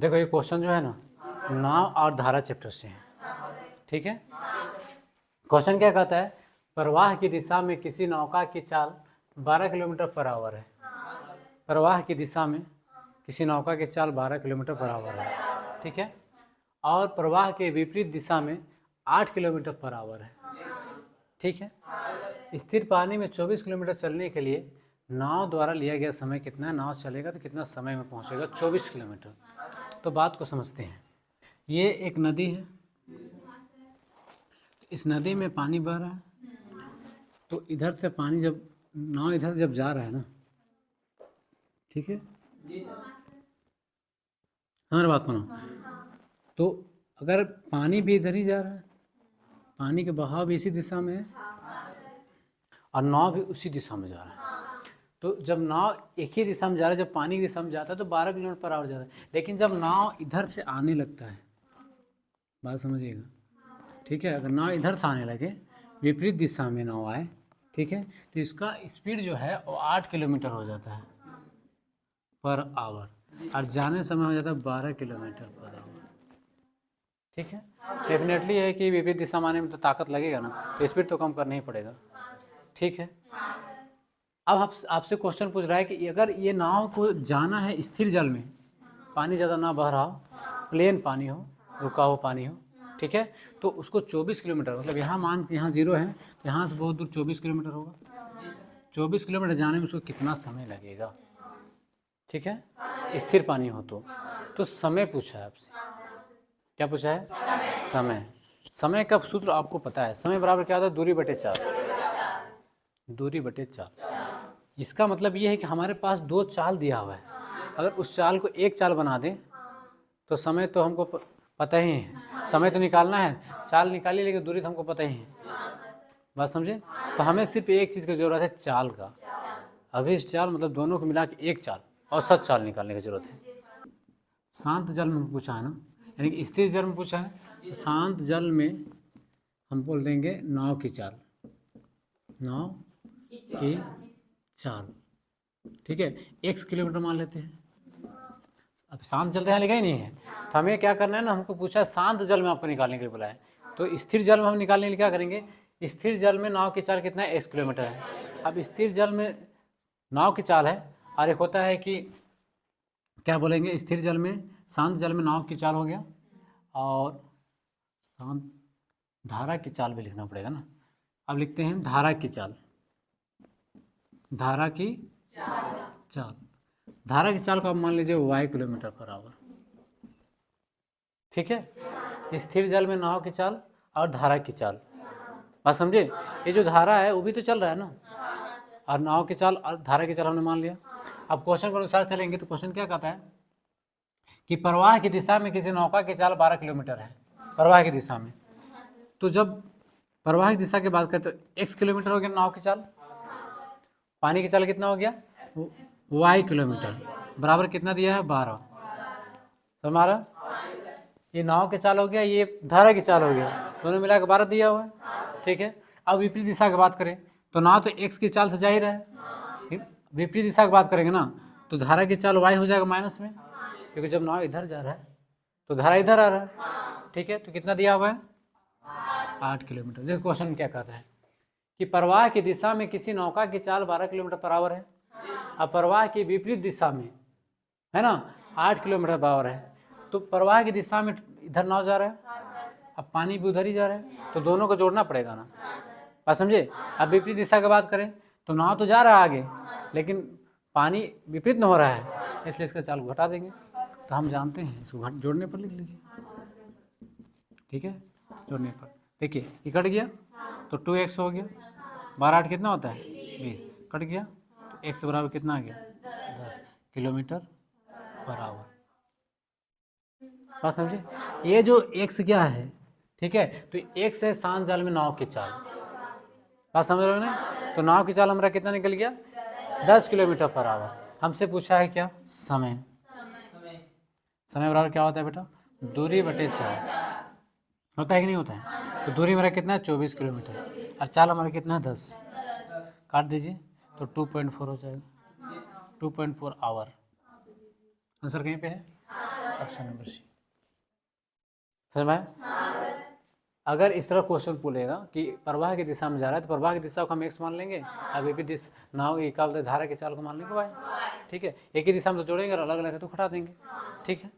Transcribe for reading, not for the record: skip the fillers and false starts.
देखो ये क्वेश्चन जो है ना नाव और धारा चैप्टर से है, ठीक है। क्वेश्चन क्या कहता है, प्रवाह की दिशा में किसी नौका की चाल 12 किलोमीटर पर आवर है। प्रवाह की दिशा में किसी नौका की चाल 12 किलोमीटर पर आवर है, ठीक है। और प्रवाह के विपरीत दिशा में 8 किलोमीटर पर आवर है, ठीक है। स्थिर पानी में 24 किलोमीटर चलने के लिए नाव द्वारा लिया गया समय कितना है। नाव चलेगा तो कितना समय में पहुंचेगा, 24 किलोमीटर। तो बात को समझते हैं। ये एक नदी है, इस नदी में पानी बह रहा है, तो इधर से पानी जब नाव इधर जब जा रहा है ना, ठीक है, हमारी बात को ना, तो अगर पानी भी इधर ही जा रहा है, पानी के बहाव भी इसी दिशा में है और नाव भी उसी दिशा में जा रहा है, तो जब नाव एक ही दिशा में जा रहा है, जब पानी की दिशा में जाता है तो 12 किलोमीटर पर आवर जाता है। लेकिन जब नाव इधर से आने लगता है, बात समझिएगा, ठीक है, अगर नाव इधर से आने लगे, विपरीत दिशा में नाव आए, ठीक है, तो इसका स्पीड जो है वो 8 किलोमीटर हो जाता है पर आवर, और जाने समय हो जाता है 12 किलोमीटर पर आवर, ठीक है। डेफिनेटली है कि विपरीत दिशा में आने में तो ताकत लगेगा ना, तो स्पीड तो कम करना ही पड़ेगा, ठीक है। अब आपसे क्वेश्चन पूछ रहा है कि अगर ये नाव को जाना है स्थिर जल में, पानी ज़्यादा ना बह रहा हो, प्लेन पानी हो, रुका हुआ पानी हो, ठीक है, तो उसको 24 किलोमीटर, मतलब यहाँ मान यहाँ 0 है, यहाँ से बहुत दूर 24 किलोमीटर होगा। 24 किलोमीटर जाने में उसको कितना समय लगेगा, ठीक है, स्थिर पानी हो तो समय पूछा है आपसे। क्या पूछा है? समय। समय का सूत्र आपको पता है, समय बराबर क्या होता है, दूरी बटे 4। दूरी बटे 4। इसका मतलब ये है कि हमारे पास 2 चाल दिया हुआ है, अगर उस चाल को एक चाल बना दें तो समय तो हमको पता ही है, समय तो निकालना है, चाल निकाली लेकिन दूरी तो हमको पता ही है, बात समझे। तो हमें सिर्फ एक चीज़ की ज़रूरत है, चाल का। अभी इस चाल मतलब दोनों को मिला के एक चाल, औसत चाल निकालने की ज़रूरत है। शांत जल में पूछा है ना, यानी कि स्थिर जल में पूछा है, शांत जल में हम बोल देंगे नाव की चाल, नाव की चाल, ठीक है, x किलोमीटर मान लेते हैं। अब शांत जल तो यहाँ लिखा ही नहीं है, तो हमें क्या करना है ना, हमको पूछा शांत जल में आपको निकालने के लिए बोला है, तो स्थिर जल में हम निकालने के लिए क्या करेंगे, स्थिर जल में नाव की चाल कितना है, x किलोमीटर है। अब स्थिर जल में नाव की चाल है, और एक होता है कि क्या बोलेंगे, स्थिर जल में, शांत जल में नाव की चाल हो गया, और शांत धारा की चाल भी लिखना पड़ेगा ना। अब लिखते हैं धारा की चाल, धारा की चाल, धारा की चाल को आप मान लीजिए y किलोमीटर पर आवर, ठीक है। स्थिर जल में नाव की चाल और धारा की चाल, बात समझे। ये जो धारा है वो भी तो चल रहा है ना, और नाव की चाल और धारा की चाल हमने मान लिया। अब क्वेश्चन के अनुसार चलेंगे तो क्वेश्चन क्या कहता है कि प्रवाह की दिशा में किसी नौका की चाल 12 किलोमीटर है, प्रवाह की दिशा में। तो जब प्रवाह की दिशा की बात करें तो x किलोमीटर हो गया नाव की चाल, पानी की चाल कितना हो गया, y किलोमीटर, बराबर कितना दिया है, 12। हमारा ये नाव की चाल हो गया, ये धारा की चाल हो गया, दोनों मिला के 12 दिया हुआ है, ठीक है। अब विपरीत दिशा की बात करें तो नाव तो x की चाल से जा ही रहा है, विपरीत दिशा की बात करेंगे ना तो धारा की चाल y हो जाएगा माइनस में, क्योंकि जब नाव इधर जा रहा है तो धारा इधर आ रहा है, ठीक है। तो कितना दिया हुआ है, 8 किलोमीटर। देखो क्वेश्चन क्या कहता है कि प्रवाह की दिशा में किसी नौका की चाल 12 किलोमीटर पर आवर है, अब प्रवाह की विपरीत दिशा में है ना 8 किलोमीटर पर आवर है, तो प्रवाह की दिशा में इधर नाव जा रहा है, अब पानी भी उधर ही जा रहा है, तो दोनों को जोड़ना पड़ेगा ना, बात समझे। अब विपरीत दिशा की बात करें तो नाव तो जा रहा है आगे, लेकिन पानी विपरीत में हो रहा है, इसलिए इसका चाल घटा देंगे, तो हम जानते हैं इसको जोड़ने पर लिख लीजिए, ठीक है। जोड़ने पर देखिए ये कट गया तो 2x हो गया, 12 8 कितना होता है, 20, कट गया तो x बराबर कितना आ गया, 10 किलोमीटर पर आवर, बात समझे। ये जो x क्या है, ठीक है, तो x है शांत जल में नाव की चाल, बात समझ रहे हो ना। तो नाव की चाल हमारा कितना निकल गया, 10 किलोमीटर पर आवर। हमसे पूछा है क्या, समय। समय बराबर क्या होता है बेटा, दूरी बटे 4, होता है कि नहीं होता है। तो दूरी मेरा कितना है, 24 किलोमीटर, और चाल हमारा कितना है, 10, काट दीजिए तो 2.4 हो जाएगा, 2.4 आवर। आंसर कहीं पे है, ऑप्शन नंबर सी। समझ में आया? अगर इस तरह क्वेश्चन पूछेगा कि प्रवाह की दिशा में जा रहा है तो प्रवाह की दिशा को हम एक्स मान लेंगे, अब ये भी नाव क्या बोलते हैं धारा के चाल को मान लेंगे वाई। ठीक है, एक ही दिशा में तो जोड़ेंगे और अलग अलग है तो हटा देंगे। ठीक है।